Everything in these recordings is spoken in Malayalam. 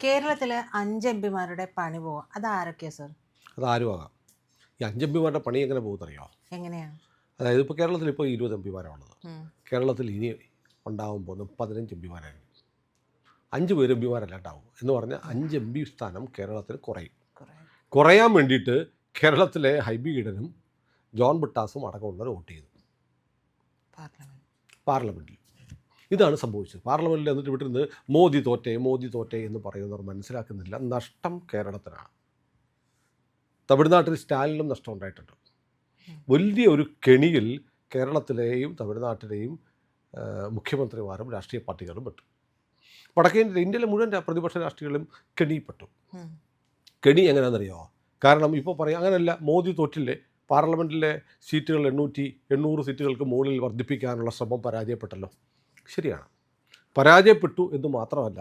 കേരളത്തിലെ 5 എംപിമാരുടെ പണി പോവാം. അതാരൊക്കെയാ സർ? അതാരും ആകാം. ഈ 5 എംപിമാരുടെ പണി എങ്ങനെ പോകുന്നറിയോ? എങ്ങനെയാണ്? അതായത് ഇപ്പോൾ കേരളത്തിൽ ഇപ്പോൾ 20 എംപിമാരാണുള്ളത്. ഉം. കേരളത്തിൽ ഇനി ഉണ്ടാകാൻ പോകുന്നത് 15 എംപിമാരായിരിക്കും. 5 പേര് എംപിമാരല്ല ഉണ്ടാവും എന്ന് പറഞ്ഞാൽ 5 എം പി സ്ഥാനം കേരളത്തിൽ കുറയും. കുറയാൻ വേണ്ടിയിട്ട് കേരളത്തിലെ ഹൈബി ഈഡനും ജോൺ ബ്രിട്ടാസും അടക്കമുള്ളവർ വോട്ട് ചെയ്തു പാർലമെൻറ്റിൽ. ഇതാണ് സംഭവിച്ചത്. പാർലമെൻറ്റിൽ എന്നിട്ട് വിട്ടിരുന്ന് മോദി തോറ്റേ എന്ന് പറയുന്നവർ മനസ്സിലാക്കുന്നില്ല. നഷ്ടം കേരളത്തിനാണ്. തമിഴ്നാട്ടിൽ സ്റ്റാലിനും നഷ്ടം ഉണ്ടായിട്ടുണ്ട്. വലിയ ഒരു കെണിയിൽ കേരളത്തിലെയും തമിഴ്നാട്ടിലെയും മുഖ്യമന്ത്രിമാരും രാഷ്ട്രീയ പാർട്ടികളും പെട്ടു. വടക്കേ ഇന്ത്യയിലെ മുഴുവൻ പ്രതിപക്ഷ രാഷ്ട്രീയങ്ങളും കെണിയിൽപ്പെട്ടു. കെണി എങ്ങനെയാണെന്നറിയോ? കാരണം ഇപ്പോൾ പറയാം അങ്ങനെയല്ല, മോദി തോറ്റില്ലേ, പാർലമെൻറ്റിലെ സീറ്റുകൾ 800 സീറ്റുകൾക്ക് മുകളിൽ വർദ്ധിപ്പിക്കാനുള്ള ശ്രമം പരാജയപ്പെട്ടല്ലോ. ശരിയാണ്, പരാജയപ്പെട്ടു എന്ന് മാത്രമല്ല,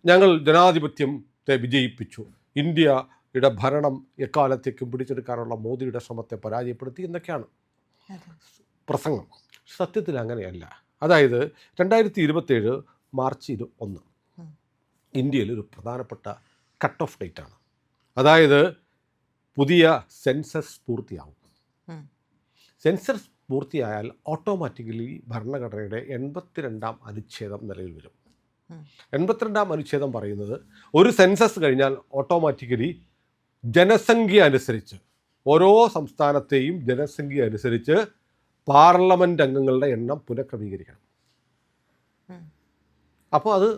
ഞങ്ങൾ ജനാധിപത്യത്തെ വിജയിപ്പിച്ചു, ഇന്ത്യയുടെ ഭരണം എക്കാലത്തേക്കും പിടിച്ചെടുക്കാനുള്ള മോദിയുടെ ശ്രമത്തെ പരാജയപ്പെടുത്തി എന്നൊക്കെയാണ് പ്രസംഗം. സത്യത്തിൽ അങ്ങനെയല്ല. അതായത് 2027 മാർച്ച് 1 ഇന്ത്യയിൽ ഒരു പ്രധാനപ്പെട്ട കട്ട് ഓഫ് ഡേറ്റാണ്. അതായത് പുതിയ സെൻസസ് പൂർത്തിയാവും. സെൻസസ് പൂർത്തിയായാൽ ഓട്ടോമാറ്റിക്കലി ഭരണഘടനയുടെ 82ാം അനുച്ഛേദം നിലവിൽ വരും. 82ാം അനുച്ഛേദം പറയുന്നത് ഒരു സെൻസസ് കഴിഞ്ഞാൽ ഓട്ടോമാറ്റിക്കലി ജനസംഖ്യ അനുസരിച്ച്, ഓരോ സംസ്ഥാനത്തെയും ജനസംഖ്യ അനുസരിച്ച് പാർലമെൻറ്റ് അംഗങ്ങളുടെ എണ്ണം പുനഃക്രമീകരിക്കണം. അപ്പോൾ അത്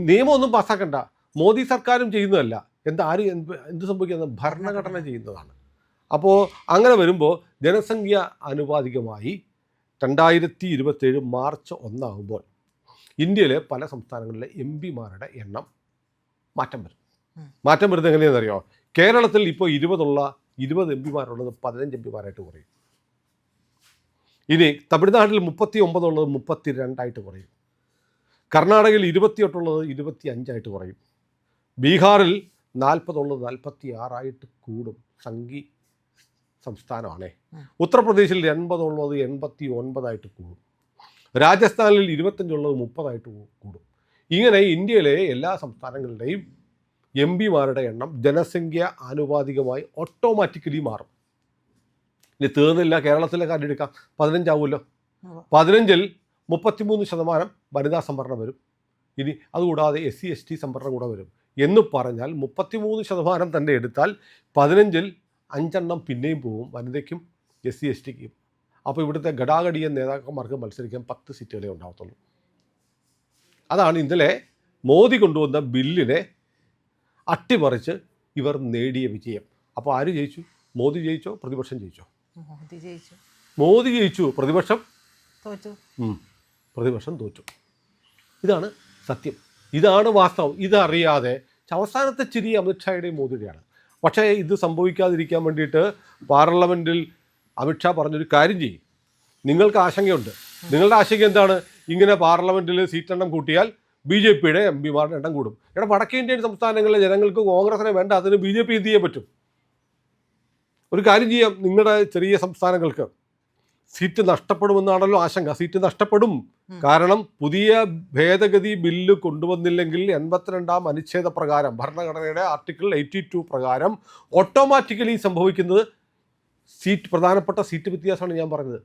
നിയമമൊന്നും പാസ്സാക്കണ്ട, മോദി സർക്കാരും ചെയ്യുന്നതല്ല. എന്ത് സംഭവിക്കുന്നത്? ഭരണഘടന ചെയ്യുന്നതാണ്. അപ്പോൾ അങ്ങനെ വരുമ്പോൾ ജനസംഖ്യ ആനുപാതികമായി 2027 മാർച്ച് 1 ആകുമ്പോൾ ഇന്ത്യയിലെ പല സംസ്ഥാനങ്ങളിലെ എം പിമാരുടെ എണ്ണം മാറ്റം വരും. മാറ്റം വരുന്നത് എങ്ങനെയാണെന്നറിയോ? കേരളത്തിൽ ഇപ്പോൾ 20 എം പിമാരുള്ളത് 15 എം പിമാരായിട്ട് കുറയും. ഇനി തമിഴ്നാട്ടിൽ 39 ഉള്ളത് 32 കുറയും. കർണാടകയിൽ 28 ഉള്ളത് 25 കുറയും. ബീഹാറിൽ 40 ഉള്ളത് 46 കൂടും. സംഘി സംസ്ഥാനമാണേ. ഉത്തർപ്രദേശിൽ 80 ഉള്ളത് 89 കൂടും. രാജസ്ഥാനിൽ 25 ഉള്ളത് 30 കൂടും. ഇങ്ങനെ ഇന്ത്യയിലെ എല്ലാ സംസ്ഥാനങ്ങളുടെയും എം പിമാരുടെ എണ്ണം ജനസംഖ്യ ആനുപാതികമായി ഓട്ടോമാറ്റിക്കലി മാറും. ഇനി തീർന്നില്ല, കേരളത്തിലെ കാര്യം എടുക്കാം. 15 ആവുമല്ലോ. 15-ൽ 33% വനിതാ സംവരണം വരും. ഇനി അതുകൂടാതെ SC/ST സംവരണം കൂടെ വരും. എന്ന് പറഞ്ഞാൽ 33% തന്നെ എടുത്താൽ 15-ൽ 5 പിന്നെയും പോവും, വനിതയ്ക്കും SC/STക്കും. അപ്പോൾ ഇവിടുത്തെ ഘടാഘടിയ നേതാക്കന്മാർക്ക് മത്സരിക്കാൻ 10 സീറ്റുകളേ ഉണ്ടാകത്തുള്ളൂ. അതാണ് ഇന്നലെ മോദി കൊണ്ടുവന്ന ബില്ലിനെ അട്ടിമറിച്ച് ഇവർ നേടിയ വിജയം. അപ്പോൾ ആര് ജയിച്ചു? മോദി ജയിച്ചോ പ്രതിപക്ഷം ജയിച്ചോ? മോദി ജയിച്ചു, പ്രതിപക്ഷം തോറ്റു. ഇതാണ് സത്യം, ഇതാണ് വാസ്തവം. ഇതറിയാതെ അവസാനത്തെ ചിരി അമിത്ഷായുടെയും മോദിയുടെയാണ്. പക്ഷേ ഇത് സംഭവിക്കാതിരിക്കാൻ വേണ്ടിയിട്ട് പാർലമെൻറ്റിൽ അമിത്ഷാ പറഞ്ഞൊരു കാര്യം ചെയ്യും. നിങ്ങൾക്ക് ആശങ്കയുണ്ട്. നിങ്ങളുടെ ആശങ്ക എന്താണ്? ഇങ്ങനെ പാർലമെൻറ്റിൽ സീറ്റെണ്ണം കൂട്ടിയാൽ BJPയുടെ എം പിമാരുടെ എണ്ണം കൂടും. ഇവിടെ വടക്കേ ഇന്ത്യൻ സംസ്ഥാനങ്ങളിലെ ജനങ്ങൾക്ക് കോൺഗ്രസിനെ വേണ്ട, അതിന് BJP എന്ത് ചെയ്യാൻ പറ്റും? ഒരു കാര്യം ചെയ്യാം, നിങ്ങളുടെ ചെറിയ സംസ്ഥാനങ്ങൾക്ക് സീറ്റ് നഷ്ടപ്പെടുമെന്നാണല്ലോ ആശങ്ക. സീറ്റ് നഷ്ടപ്പെടും. കാരണം പുതിയ ഭേദഗതി ബില്ല് കൊണ്ടുവന്നില്ലെങ്കിൽ 82ാം അനുച്ഛേദ പ്രകാരം, ഭരണഘടനയുടെ ആർട്ടിക്കിൾ 82 പ്രകാരം ഓട്ടോമാറ്റിക്കലി സംഭവിക്കുന്നത് പ്രധാനപ്പെട്ട സീറ്റ് വ്യത്യാസമാണ് ഞാൻ പറഞ്ഞത്.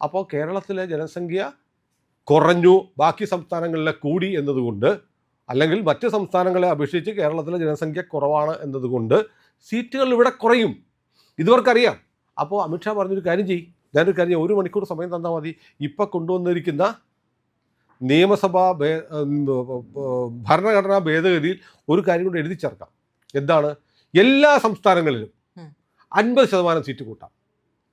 അപ്പോൾ കേരളത്തിലെ ജനസംഖ്യ കുറഞ്ഞു, ബാക്കി സംസ്ഥാനങ്ങളിലെ കൂടി എന്നതുകൊണ്ട്, അല്ലെങ്കിൽ മറ്റ് സംസ്ഥാനങ്ങളെ അപേക്ഷിച്ച് കേരളത്തിലെ ജനസംഖ്യ കുറവാണ് എന്നതുകൊണ്ട് സീറ്റുകൾ ഇവിടെ കുറയും. ഇതുവർക്കറിയാം. അപ്പോൾ അമിത്ഷാ പറഞ്ഞൊരു കാര്യം ചെയ്യും, ഞാനൊരു കാര്യം 1 മണിക്കൂർ സമയം തന്നാൽ മതി. ഇപ്പം കൊണ്ടുവന്നിരിക്കുന്ന നിയമസഭാ ഭരണഘടനാ ഭേദഗതിയിൽ ഒരു കാര്യം കൊണ്ട് എഴുതി ചേർക്കാം. എന്താണ്? എല്ലാ സംസ്ഥാനങ്ങളിലും 50% സീറ്റ് കൂട്ടാം.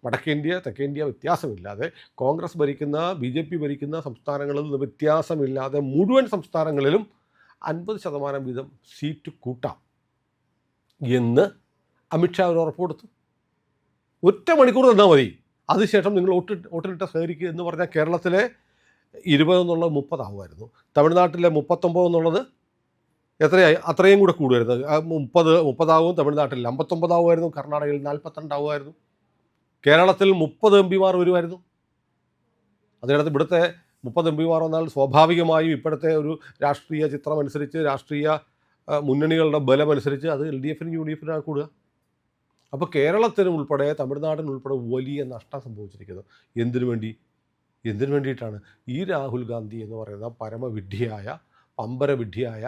വടക്കേ ഇന്ത്യ തെക്കേ ഇന്ത്യ വ്യത്യാസമില്ലാതെ, കോൺഗ്രസ് ഭരിക്കുന്ന BJP ഭരിക്കുന്ന സംസ്ഥാനങ്ങളിൽ നിന്ന് വ്യത്യാസമില്ലാതെ മുഴുവൻ സംസ്ഥാനങ്ങളിലും 50% വീതം സീറ്റ് കൂട്ടാം എന്ന് അമിത്ഷാ ഒരു ഉറപ്പ് കൊടുത്തു. 1 മണിക്കൂർ തന്നാൽ മതി. അതിനുശേഷം നിങ്ങൾ വോട്ടിലിട്ട സഹകരിക്കുക എന്ന് പറഞ്ഞാൽ കേരളത്തിലെ 20 എന്നുള്ളത് 30 ആകുമായിരുന്നു. തമിഴ്നാട്ടിലെ 39 എന്നുള്ളത് എത്രയായി? അത്രയും കൂടെ കൂടുമായിരുന്നു. 30 ആവും. തമിഴ്നാട്ടിൽ 59 ആവുമായിരുന്നു. കർണാടകയിൽ 42 ആവുമായിരുന്നു. കേരളത്തിൽ 30 എം പിമാർ വരുമായിരുന്നു. അതിനകത്ത് ഇവിടുത്തെ 30 എം പിമാർ വന്നാൽ സ്വാഭാവികമായും ഇപ്പോഴത്തെ ഒരു രാഷ്ട്രീയ ചിത്രം അനുസരിച്ച്, രാഷ്ട്രീയ മുന്നണികളുടെ ബലമനുസരിച്ച് അത് LDFനും UDFനും കൂടുക. അപ്പോൾ കേരളത്തിനും ഉൾപ്പെടെ തമിഴ്നാടിനും ഉൾപ്പെടെ വലിയ നഷ്ടം സംഭവിച്ചിരിക്കുന്നു. എന്തിനു വേണ്ടിയിട്ടാണ് ഈ രാഹുൽ ഗാന്ധി എന്ന് പറയുന്ന പരമവിഡ്ഢിയായ പമ്പരവിഡ്ഢിയായ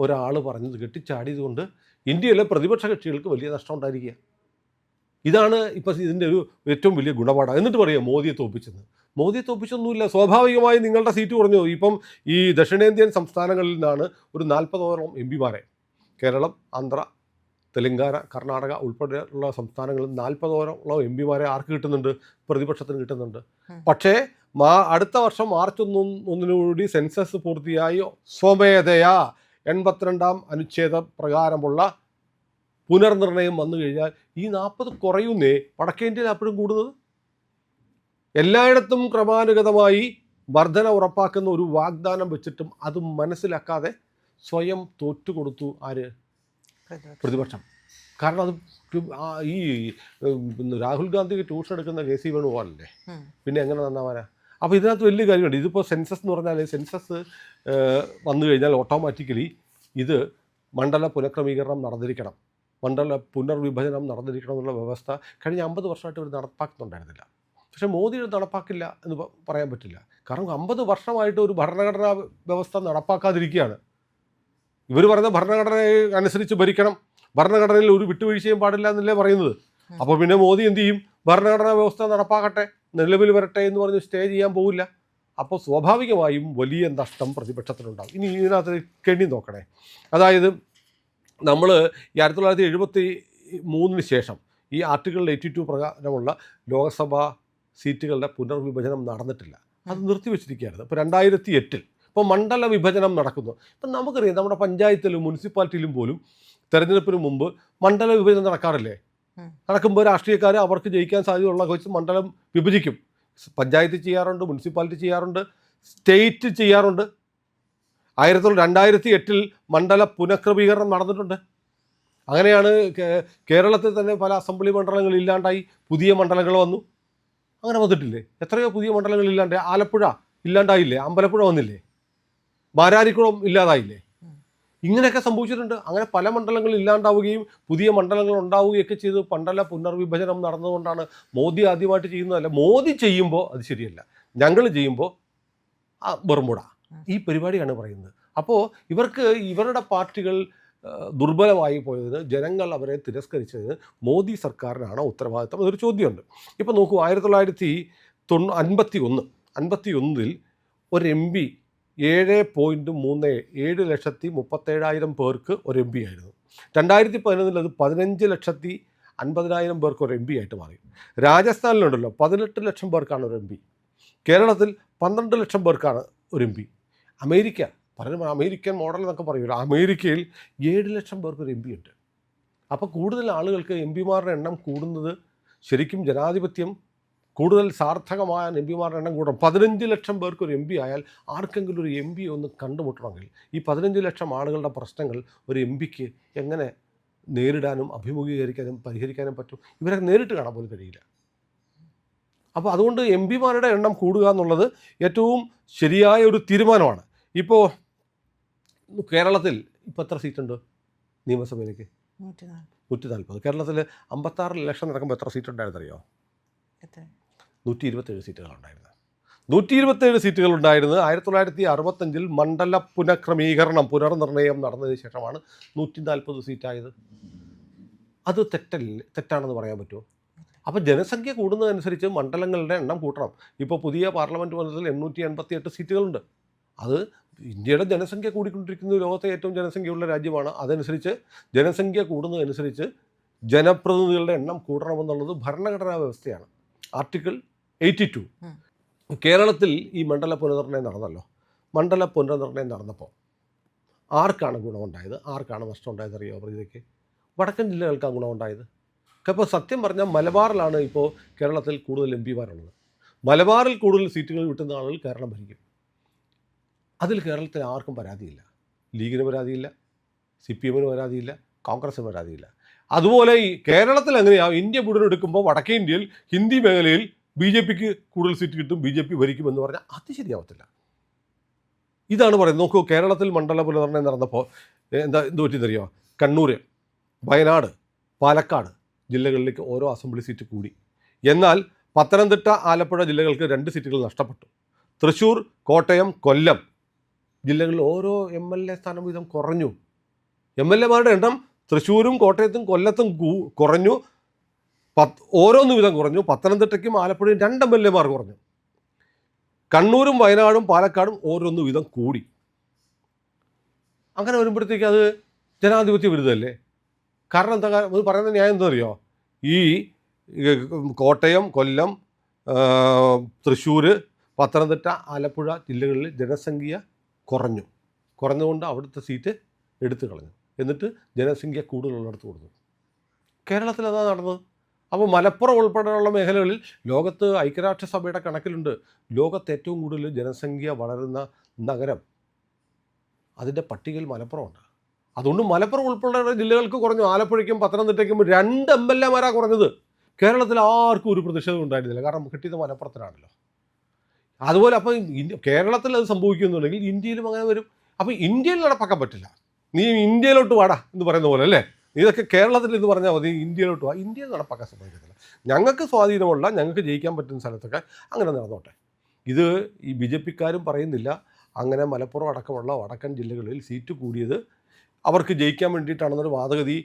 ഒരാൾ പറഞ്ഞത് കെട്ടിച്ചാടിയതുകൊണ്ട് ഇന്ത്യയിലെ പ്രതിപക്ഷ കക്ഷികൾക്ക് വലിയ നഷ്ടം ഉണ്ടായിരിക്കുക. ഇതാണ് ഇപ്പോൾ ഇതിൻ്റെ ഒരു ഏറ്റവും വലിയ ഗുണപാഠം. എന്നിട്ട് പറയുക മോദിയെ തോൽപ്പിച്ചെന്ന്. മോദിയെ തോൽപ്പിച്ചൊന്നുമില്ല. സ്വാഭാവികമായി നിങ്ങളുടെ സീറ്റ് കുറഞ്ഞു. ഇപ്പം ഈ ദക്ഷിണേന്ത്യൻ സംസ്ഥാനങ്ങളിൽ നിന്നാണ് ഒരു 40ഓളം MP കേരളം, ആന്ധ്ര, തെലങ്കാന, കർണാടക ഉൾപ്പെടെയുള്ള സംസ്ഥാനങ്ങളിൽ 40ഓളം MP ആർക്ക് കിട്ടുന്നുണ്ട്? പ്രതിപക്ഷത്തിന് കിട്ടുന്നുണ്ട്. പക്ഷേ അടുത്ത വർഷം മാർച്ച് 1 സെൻസസ് പൂർത്തിയായി സ്വമേധയാ 82ാം അനുച്ഛേദ പ്രകാരമുള്ള പുനർനിർണയം വന്നു കഴിഞ്ഞാൽ ഈ 40 കുറയുന്നേ. വടക്കേന്ത്യയിൽ അപ്പോഴും കൂടുന്നത്. എല്ലായിടത്തും ക്രമാനുഗതമായി വർധന ഉറപ്പാക്കുന്ന ഒരു വാഗ്ദാനം വെച്ചിട്ടും അത് മനസ്സിലാക്കാതെ സ്വയം തോറ്റുകൊടുത്തു ആര്? പ്രതിപക്ഷം. കാരണം അത് ഈ രാഹുൽ ഗാന്ധിക്ക് ട്യൂഷൻ എടുക്കുന്ന KC വേണുഗോപാലല്ലേ, പിന്നെ എങ്ങനെ നന്നാവാനാ? അപ്പോൾ ഇതിനകത്ത് വലിയ കാര്യമുണ്ട്. ഇതിപ്പോൾ സെൻസസ് എന്ന് പറഞ്ഞാൽ സെൻസസ് വന്നു കഴിഞ്ഞാൽ ഓട്ടോമാറ്റിക്കലി ഇത് മണ്ഡല പുനഃക്രമീകരണം നടന്നിരിക്കണം, മണ്ഡല പുനർവിഭജനം നടന്നിരിക്കണം എന്നുള്ള വ്യവസ്ഥ കഴിഞ്ഞ 50 വർഷമായിട്ട് ഇവർ നടപ്പാക്കുന്നുണ്ടായിരുന്നില്ല. പക്ഷേ മോദി നടപ്പാക്കില്ല എന്ന് പറയാൻ പറ്റില്ല. കാരണം 50 വർഷമായിട്ട് ഒരു ഭരണഘടനാ വ്യവസ്ഥ നടപ്പാക്കാതിരിക്കുകയാണ്. ഇവർ പറയുന്ന ഭരണഘടന അനുസരിച്ച് ഭരിക്കണം, ഭരണഘടനയിൽ ഒരു വിട്ടുവീഴ്ചയും പാടില്ല എന്നല്ലേ പറയുന്നത്. അപ്പോൾ പിന്നെ മോദി എന്ത് ചെയ്യും? ഭരണഘടനാ വ്യവസ്ഥ നടപ്പാക്കട്ടെ, നിലവിൽ വരട്ടെ എന്ന് പറഞ്ഞ് സ്റ്റേ ചെയ്യാൻ പോവില്ല. അപ്പോൾ സ്വാഭാവികമായും വലിയ നഷ്ടം പ്രതിപക്ഷത്തിനുണ്ടാകും. ഇനി ഇതിനകത്ത് കെണ്ണി നോക്കണേ. അതായത് നമ്മൾ ഈ 1973 ശേഷം ഈ ആർട്ടിക്കിൾ 82 പ്രകാരമുള്ള ലോക്സഭാ സീറ്റുകളുടെ പുനർവിഭജനം നടന്നിട്ടില്ല. അത് നിർത്തിവെച്ചിരിക്കുകയായിരുന്നു. ഇപ്പോൾ 2008 ഇപ്പോൾ മണ്ഡല വിഭജനം നടക്കുന്നു. ഇപ്പം നമുക്കറിയാം നമ്മുടെ പഞ്ചായത്തിലും മുനിസിപ്പാലിറ്റിയിലും പോലും തെരഞ്ഞെടുപ്പിന് മുമ്പ് മണ്ഡല വിഭജനം നടക്കാറില്ലേ? നടക്കുമ്പോൾ രാഷ്ട്രീയക്കാർ അവർക്ക് ജയിക്കാൻ സാധ്യതയുള്ള വെച്ച് മണ്ഡലം വിഭജിക്കും. പഞ്ചായത്ത് ചെയ്യാറുണ്ട്, മുനിസിപ്പാലിറ്റി ചെയ്യാറുണ്ട്, സ്റ്റേറ്റ് ചെയ്യാറുണ്ട്. 2008 മണ്ഡല പുനഃക്രമീകരണം നടന്നിട്ടുണ്ട്. അങ്ങനെയാണ് കേരളത്തിൽ തന്നെ പല അസംബ്ലി മണ്ഡലങ്ങൾ ഇല്ലാണ്ടായി, പുതിയ മണ്ഡലങ്ങൾ വന്നു. അങ്ങനെ വന്നിട്ടില്ലേ? എത്രയോ പുതിയ മണ്ഡലങ്ങൾ ഇല്ലാണ്ട്. ആലപ്പുഴ ഇല്ലാണ്ടായില്ലേ? അമ്പലപ്പുഴ വന്നില്ലേ? മാരാരിക്കുളം ഇല്ലാതായില്ലേ? ഇങ്ങനെയൊക്കെ സംഭവിച്ചിട്ടുണ്ട്. അങ്ങനെ പല മണ്ഡലങ്ങൾ ഇല്ലാണ്ടാവുകയും പുതിയ മണ്ഡലങ്ങൾ ഉണ്ടാവുകയൊക്കെ ചെയ്ത് മണ്ഡല പുനർവിഭജനം നടന്നുകൊണ്ടാണ്. മോദി ആദ്യമായിട്ട് ചെയ്യുന്നതല്ല. മോദി ചെയ്യുമ്പോൾ അത് ശരിയല്ല, ഞങ്ങൾ ചെയ്യുമ്പോൾ വെറുമുട. ഈ പരിപാടിയാണ് പറയുന്നത്. അപ്പോൾ ഇവർക്ക് ഇവരുടെ പാർട്ടികൾ ദുർബലമായി പോയതിന്, ജനങ്ങൾ അവരെ തിരസ്കരിച്ചതിന് മോദി സർക്കാരിനാണ് ഉത്തരവാദിത്തം എന്നൊരു ചോദ്യമുണ്ട്. ഇപ്പോൾ നോക്കൂ, 1951 ഒരു MP 7.37 പേർക്ക് ഒരു MP ആയിരുന്നു. 2011 അത് 15,50,000 പേർക്ക് ഒരു MP ആയിട്ട് മാറി. രാജസ്ഥാനിലുണ്ടല്ലോ 18 ലക്ഷം പേർക്കാണ് ഒരു MP. കേരളത്തിൽ 12 ലക്ഷം പേർക്കാണ് ഒരു MP. അമേരിക്കൻ മോഡൽ എന്നൊക്കെ പറയുമല്ലോ, അമേരിക്കയിൽ 7 ലക്ഷം പേർക്ക് ഒരു MP ഉണ്ട്. അപ്പോൾ കൂടുതൽ ആളുകൾക്ക് MP-മാരുടെ എണ്ണം കൂടുന്നത് ശരിക്കും ജനാധിപത്യം കൂടുതൽ സാർത്ഥകമായ MP-മാരുടെ എണ്ണം കൂടണം. 15 ലക്ഷം പേർക്ക് ഒരു MP ആയാൽ ആർക്കെങ്കിലും ഒരു MP ഒന്ന് കണ്ടുമുട്ടണമെങ്കിൽ ഈ 15 ലക്ഷം ആളുകളുടെ പ്രശ്നങ്ങൾ ഒരു MPക്ക് എങ്ങനെ നേരിടാനും അഭിമുഖീകരിക്കാനും പരിഹരിക്കാനും പറ്റും? ഇവരെ നേരിട്ട് കാണാൻ പോലും കഴിയില്ല. അപ്പോൾ അതുകൊണ്ട് MP-മാരുടെ എണ്ണം കൂടുക എന്നുള്ളത് ഏറ്റവും ശരിയായ ഒരു തീരുമാനമാണ്. ഇപ്പോൾ കേരളത്തിൽ ഇപ്പോൾ എത്ര സീറ്റുണ്ട് നിയമസഭയിലേക്ക്? 140. കേരളത്തിൽ 56 ഇലക്ഷൻ നടക്കുമ്പോൾ എത്ര സീറ്റ് ഉണ്ടായിരുന്നറിയോ? 127 സീറ്റുകളുണ്ടായിരുന്നു. 127 സീറ്റുകളുണ്ടായിരുന്നത് 1965 മണ്ഡല പുനർനിർണയം നടന്നതിന് ശേഷമാണ് 140 സീറ്റായത്. അത് തെറ്റാണെന്ന് പറയാൻ പറ്റുമോ? അപ്പോൾ ജനസംഖ്യ കൂടുന്നതനുസരിച്ച് മണ്ഡലങ്ങളുടെ എണ്ണം കൂട്ടണം. ഇപ്പോൾ പുതിയ പാർലമെൻറ്റ് മണ്ഡലത്തിൽ 888 സീറ്റുകളുണ്ട്. അത് ഇന്ത്യയുടെ ജനസംഖ്യ കൂടിക്കൊണ്ടിരിക്കുന്ന ലോകത്തെ ഏറ്റവും ജനസംഖ്യയുള്ള രാജ്യമാണ്. അതനുസരിച്ച് ജനസംഖ്യ കൂടുന്നതനുസരിച്ച് ജനപ്രതിനിധികളുടെ എണ്ണം കൂടണമെന്നുള്ളത് ഭരണഘടനാ വ്യവസ്ഥയാണ്. ആർട്ടിക്കിൾ 82. കേരളത്തിൽ ഈ മണ്ഡല പുനർനിർണയം നടന്നല്ലോ. മണ്ഡല പുനർനിർണയം നടന്നപ്പോൾ ആർക്കാണ് ഗുണമുണ്ടായത്, ആർക്കാണ് നഷ്ടമുണ്ടായത് അറിയോ? പ്രതിക്ക് വടക്കൻ ജില്ലകൾക്കാണ് ഗുണമുണ്ടായത്. അപ്പോൾ സത്യം പറഞ്ഞാൽ മലബാറിലാണ് ഇപ്പോൾ കേരളത്തിൽ കൂടുതൽ MP-മാരുള്ളത്. മലബാറിൽ കൂടുതൽ സീറ്റുകൾ കിട്ടുന്ന ആളുകൾ കേരളം ഭരിക്കും. അതിൽ കേരളത്തിൽ ആർക്കും പരാതിയില്ല. ലീഗിന് പരാതിയില്ല, CPM-ന് പരാതിയില്ല, കോൺഗ്രസ്സിന് പരാതിയില്ല. അതുപോലെ ഈ കേരളത്തിൽ എങ്ങനെയാണ് ഇന്ത്യ മുഴുവൻ എടുക്കുമ്പോൾ വടക്കേ ഇന്ത്യയിൽ ഹിന്ദി മേഖലയിൽ BJPക്ക് കൂടുതൽ സീറ്റ് കിട്ടും, BJP ഭരിക്കുമെന്ന് പറഞ്ഞാൽ അത് ശരിയാവത്തില്ല. ഇതാണ് പറയുന്നത്. നോക്കൂ, കേരളത്തിൽ മണ്ഡല പുനർനിർണയം നടന്നപ്പോൾ എന്ത് പറ്റിയെന്നറിയോ? കണ്ണൂർ, വയനാട്, പാലക്കാട് ജില്ലകളിലേക്ക് ഓരോ അസംബ്ലി സീറ്റ് കൂടി. എന്നാൽ പത്തനംതിട്ട, ആലപ്പുഴ ജില്ലകൾക്ക് 2 സീറ്റുകൾ നഷ്ടപ്പെട്ടു. തൃശ്ശൂർ, കോട്ടയം, കൊല്ലം ജില്ലകളിൽ ഓരോ MLA സ്ഥാനം വീതം കുറഞ്ഞു. MLA മാരുടെ എണ്ണം തൃശ്ശൂരും കോട്ടയത്തും കൊല്ലത്തും കുറഞ്ഞു. ഓരോന്ന് വീതം കുറഞ്ഞു. പത്തനംതിട്ടയ്ക്കും ആലപ്പുഴയും 2 MLA മാർ കുറഞ്ഞു. കണ്ണൂരും വയനാടും പാലക്കാടും ഓരോന്ന് വീതം കൂടി. അങ്ങനെ വരുമ്പോഴത്തേക്ക് അത് ജനാധിപത്യ വിരുദ്ധമല്ലേ? കാരണം എന്താ പറയുന്ന ന്യായം എന്താ അറിയോ? ഈ കോട്ടയം, കൊല്ലം, തൃശ്ശൂർ, പത്തനംതിട്ട, ആലപ്പുഴ ജില്ലകളിൽ ജനസംഖ്യ കുറഞ്ഞുകൊണ്ട് അവിടുത്തെ സീറ്റ് എടുത്തു കളഞ്ഞു. എന്നിട്ട് ജനസംഖ്യ കൂടുതലുള്ളിടത്ത് കൊടുത്തു. കേരളത്തിൽ അതാണ് നടന്നത്. അപ്പോൾ മലപ്പുറം ഉൾപ്പെടെയുള്ള മേഖലകളിൽ ലോകത്ത് ഐക്യരാഷ്ട്രസഭയുടെ കണക്കിലുണ്ട് ലോകത്ത് ഏറ്റവും കൂടുതൽ ജനസംഖ്യ വളരുന്ന നഗരം, അതിൻ്റെ പട്ടികയിൽ മലപ്പുറമുണ്ട്. അതുകൊണ്ട് മലപ്പുറം ഉൾപ്പെടെയുള്ള ജില്ലകൾക്ക് കുറഞ്ഞു. ആലപ്പുഴയ്ക്കും പത്തനംതിട്ടയ്ക്കും 2 MLA മാരാണ് കുറഞ്ഞത്. കേരളത്തിൽ ആർക്കും ഒരു പ്രതിഷേധം ഉണ്ടായിരുന്നില്ല. കാരണം കിട്ടിയത് മലപ്പുറത്തിനാണല്ലോ. അതുപോലെ അപ്പം കേരളത്തിൽ അത് സംഭവിക്കുന്നുണ്ടെങ്കിൽ ഇന്ത്യയിലും അങ്ങനെ വരും. അപ്പോൾ ഇന്ത്യയിൽ നടപ്പാക്കാൻ പറ്റില്ല. നീ ഇന്ത്യയിലോട്ട് വാടാ എന്ന് പറയുന്ന പോലെ അല്ലേ? ഇതൊക്കെ കേരളത്തിൽ എന്ന് പറഞ്ഞാൽ മതി, ഇന്ത്യയിലോട്ട് വാ. ഇന്ത്യയിൽ നടപ്പാക്കാൻ സംഭവിക്കത്തില്ല. ഞങ്ങൾക്ക് സ്വാധീനമുള്ള, ഞങ്ങൾക്ക് ജയിക്കാൻ പറ്റുന്ന സ്ഥലത്തൊക്കെ അങ്ങനെ നടന്നോട്ടെ. ഇത് ഈ BJP-ക്കാരും പറയുന്നില്ല അങ്ങനെ മലപ്പുറം അടക്കമുള്ള വടക്കൻ ജില്ലകളിൽ സീറ്റ് കൂടിയത് അവർക്ക് ജയിക്കാൻ വേണ്ടിയിട്ടാണെന്നൊരു വാദഗതി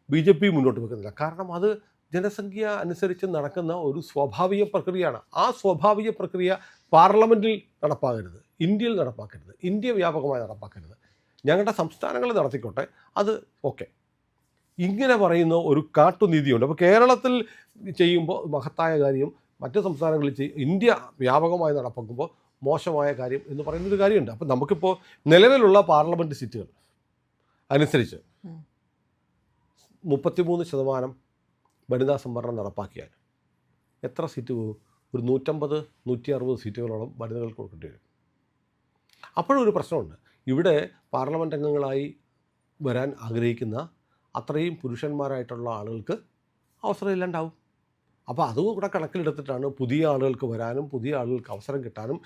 BJP മുന്നോട്ട് വെക്കുന്നില്ല. കാരണം അത് ജനസംഖ്യ അനുസരിച്ച് നടക്കുന്ന ഒരു സ്വാഭാവിക പ്രക്രിയയാണ്. ആ സ്വാഭാവിക പ്രക്രിയ പാർലമെൻറ്റിൽ നടപ്പാക്കരുത്, ഇന്ത്യയിൽ നടപ്പാക്കരുത്, ഇന്ത്യ വ്യാപകമായി നടപ്പാക്കരുത്. ഞങ്ങളുടെ സംസ്ഥാനങ്ങൾ നടത്തിക്കോട്ടെ, അത് ഓക്കെ. ഇങ്ങനെ പറയുന്ന ഒരു കാട്ടുനീതിയുണ്ട്. അപ്പോൾ കേരളത്തിൽ ചെയ്യുമ്പോൾ മഹത്തായ കാര്യം, മറ്റ് സംസ്ഥാനങ്ങളിൽ ഇന്ത്യ വ്യാപകമായി നടപ്പാക്കുമ്പോൾ മോശമായ കാര്യം എന്ന് പറയുന്നൊരു കാര്യമുണ്ട്. അപ്പോൾ നമുക്കിപ്പോൾ നിലവിലുള്ള പാർലമെൻറ്റ് സീറ്റുകൾ അനുസരിച്ച് 33% വനിതാ സംവരണം നടപ്പാക്കിയാൽ എത്ര സീറ്റ് പോകും? ഒരു 150-160 സീറ്റുകളോളം വനിതകൾക്ക് കൊടുക്കേണ്ടി വരും. അപ്പോഴും ഒരു പ്രശ്നമുണ്ട്. ഇവിടെ പാർലമെൻറ്റ് അംഗങ്ങളായി വരാൻ ആഗ്രഹിക്കുന്ന അത്രയും പുരുഷന്മാരായിട്ടുള്ള ആളുകൾക്ക് അവസരം ഇല്ലാണ്ടാവും. അപ്പോൾ അതും കൂടെ കണക്കിലെടുത്തിട്ടാണ് പുതിയ ആളുകൾക്ക് വരാനും പുതിയ ആളുകൾക്ക് അവസരം കിട്ടാനും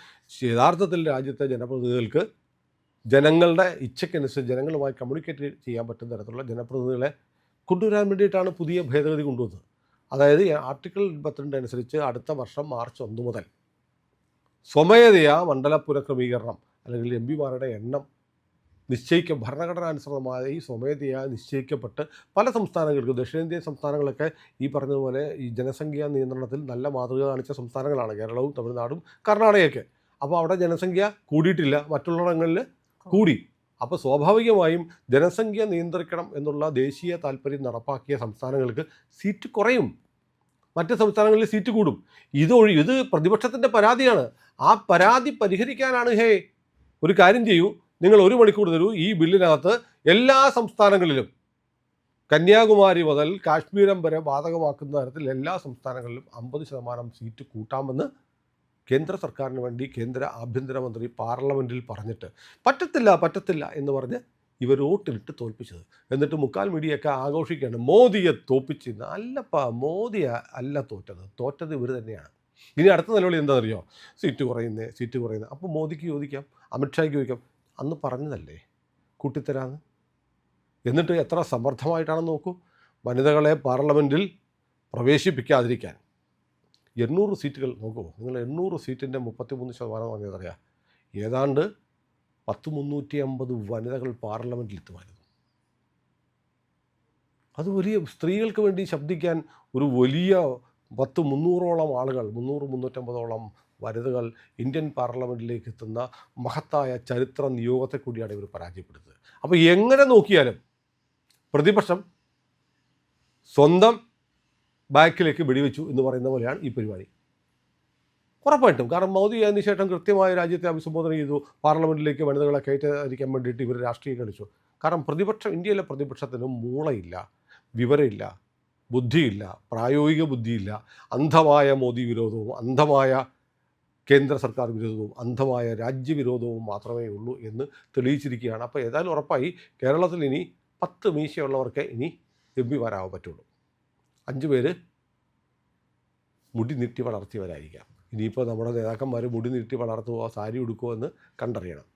യഥാർത്ഥത്തിൽ രാജ്യത്തെ ജനപ്രതിനിധികൾക്ക് ജനങ്ങളുടെ ഇച്ഛയ്ക്കനുസരിച്ച് ജനങ്ങളുമായി കമ്മ്യൂണിക്കേറ്റ് ചെയ്യാൻ പറ്റുന്ന തരത്തിലുള്ള ജനപ്രതിനിധികളെ കൊണ്ടുവരാൻ വേണ്ടിയിട്ടാണ് പുതിയ ഭേദഗതി കൊണ്ടുവന്നത്. അതായത് ആർട്ടിക്കിൾ 22 അനുസരിച്ച് അടുത്ത വർഷം മാർച്ച് 1 മുതൽ സ്വമേധയാ മണ്ഡല പുനഃക്രമീകരണം അല്ലെങ്കിൽ MPമാരുടെ എണ്ണം ഭരണഘടനാനുസൃതമായി സ്വമേധയാ നിശ്ചയിക്കപ്പെട്ട് പല സംസ്ഥാനങ്ങൾക്കും, ദക്ഷിണേന്ത്യൻ സംസ്ഥാനങ്ങളൊക്കെ ഈ പറഞ്ഞതുപോലെ ഈ ജനസംഖ്യാ നിയന്ത്രണത്തിൽ നല്ല മാതൃക കാണിച്ച സംസ്ഥാനങ്ങളാണ് കേരളവും തമിഴ്നാടും കർണാടകയൊക്കെ. അപ്പോൾ അവിടെ ജനസംഖ്യ കൂടിയിട്ടില്ല, മറ്റുള്ളിടങ്ങളിൽ കൂടി. അപ്പോൾ സ്വാഭാവികമായും ജനസംഖ്യ നിയന്ത്രിക്കണം എന്നുള്ള ദേശീയ താല്പര്യം നടപ്പാക്കിയ സംസ്ഥാനങ്ങൾക്ക് സീറ്റ് കുറയും, മറ്റ് സംസ്ഥാനങ്ങളിൽ സീറ്റ് കൂടും. ഇത് പ്രതിപക്ഷത്തിൻ്റെ പരാതിയാണ്. ആ പരാതി പരിഹരിക്കാനാണ് ഒരു കാര്യം ചെയ്യൂ, നിങ്ങൾ 1 മണിക്കൂർ തരൂ, ഈ ബില്ലിനകത്ത് എല്ലാ സംസ്ഥാനങ്ങളിലും കന്യാകുമാരി മുതൽ കാശ്മീരം വരെ ബാധകമാക്കുന്ന തരത്തിൽ എല്ലാ സംസ്ഥാനങ്ങളിലും 50% സീറ്റ് കൂട്ടാമെന്ന് കേന്ദ്ര സർക്കാരിന് വേണ്ടി കേന്ദ്ര ആഭ്യന്തരമന്ത്രി പാർലമെൻറ്റിൽ പറഞ്ഞിട്ട് പറ്റത്തില്ല എന്ന് പറഞ്ഞ് ഇവർ വോട്ടിലിട്ട് തോൽപ്പിച്ചത്. എന്നിട്ട് മുക്കാൽ മീഡിയൊക്കെ ആഘോഷിക്കുകയാണ് മോദിയെ തോൽപ്പിച്ചെന്ന്. അല്ലപ്പാ, മോദിയെ അല്ല തോറ്റത് ഇവർ തന്നെയാണ്. ഇനി അടുത്ത നിലവിളി എന്താണെന്നറിയോ? സീറ്റ് കുറയുന്നത്. അപ്പോൾ മോദിക്ക് ചോദിക്കാം, അമിത്ഷായ്ക്ക് ചോദിക്കാം, അന്ന് പറഞ്ഞതല്ലേ കൂട്ടിത്തരാന്ന്. എന്നിട്ട് എത്ര സമർത്ഥമായിട്ടാണെന്ന് നോക്കൂ. വനിതകളെ പാർലമെൻറ്റിൽ പ്രവേശിപ്പിക്കാതിരിക്കാൻ 800 സീറ്റുകൾ നോക്കുമോ നിങ്ങൾ? 800 സീറ്റിൻ്റെ 33% പറഞ്ഞതറിയാം. ഏതാണ്ട് 350 വനിതകൾ പാർലമെൻറ്റിൽ എത്തുമായിരുന്നു. അത് വലിയ സ്ത്രീകൾക്ക് വേണ്ടി ശബ്ദിക്കാൻ ഒരു വലിയ 300ഓളം ആളുകൾ, 350ഓളം വനിതകൾ ഇന്ത്യൻ പാർലമെൻറ്റിലേക്ക് എത്തുന്ന മഹത്തായ ചരിത്ര നിയോഗത്തെ കൂടിയാണ് ഇവർ പരാജയപ്പെടുത്തുന്നത്. അപ്പോൾ എങ്ങനെ നോക്കിയാലും പ്രതിപക്ഷം സ്വന്തം ബാക്കിലേക്ക് വെടിവെച്ചു എന്ന് പറയുന്ന പോലെയാണ് ഈ പരിപാടി. ഉറപ്പായിട്ടും. കാരണം മോദി അതിന് ശേഷം കൃത്യമായ രാജ്യത്തെ അഭിസംബോധന ചെയ്തു. പാർലമെൻറ്റിലേക്ക് വനിതകളെ കയറ്റാതിരിക്കാൻ വേണ്ടിയിട്ട് ഇവർ രാഷ്ട്രീയം കളിച്ചു. കാരണം ഇന്ത്യയിലെ പ്രതിപക്ഷത്തിന് മൂളയില്ല, വിവരമില്ല, ബുദ്ധിയില്ല, പ്രായോഗിക ബുദ്ധിയില്ല. അന്ധമായ മോദി വിരോധവും അന്ധമായ കേന്ദ്ര സർക്കാർ വിരോധവും അന്ധമായ രാജ്യവിരോധവും മാത്രമേ ഉള്ളൂ എന്ന് തെളിയിച്ചിരിക്കുകയാണ്. അപ്പോൾ ഏതായാലും ഉറപ്പായി കേരളത്തിൽ ഇനി 10 മീശയുള്ളവർക്കേ ഇനി MPമാരാകാൻ പറ്റുള്ളൂ. 5 പേര് മുടി നീട്ടി വളർത്തിയവരായിരിക്കാം. ഇനിയിപ്പോൾ നമ്മുടെ നേതാക്കന്മാർ മുടി നീട്ടി വളർത്തുമോ സാരി ഉടുക്കുമോ എന്ന് കണ്ടറിയണം.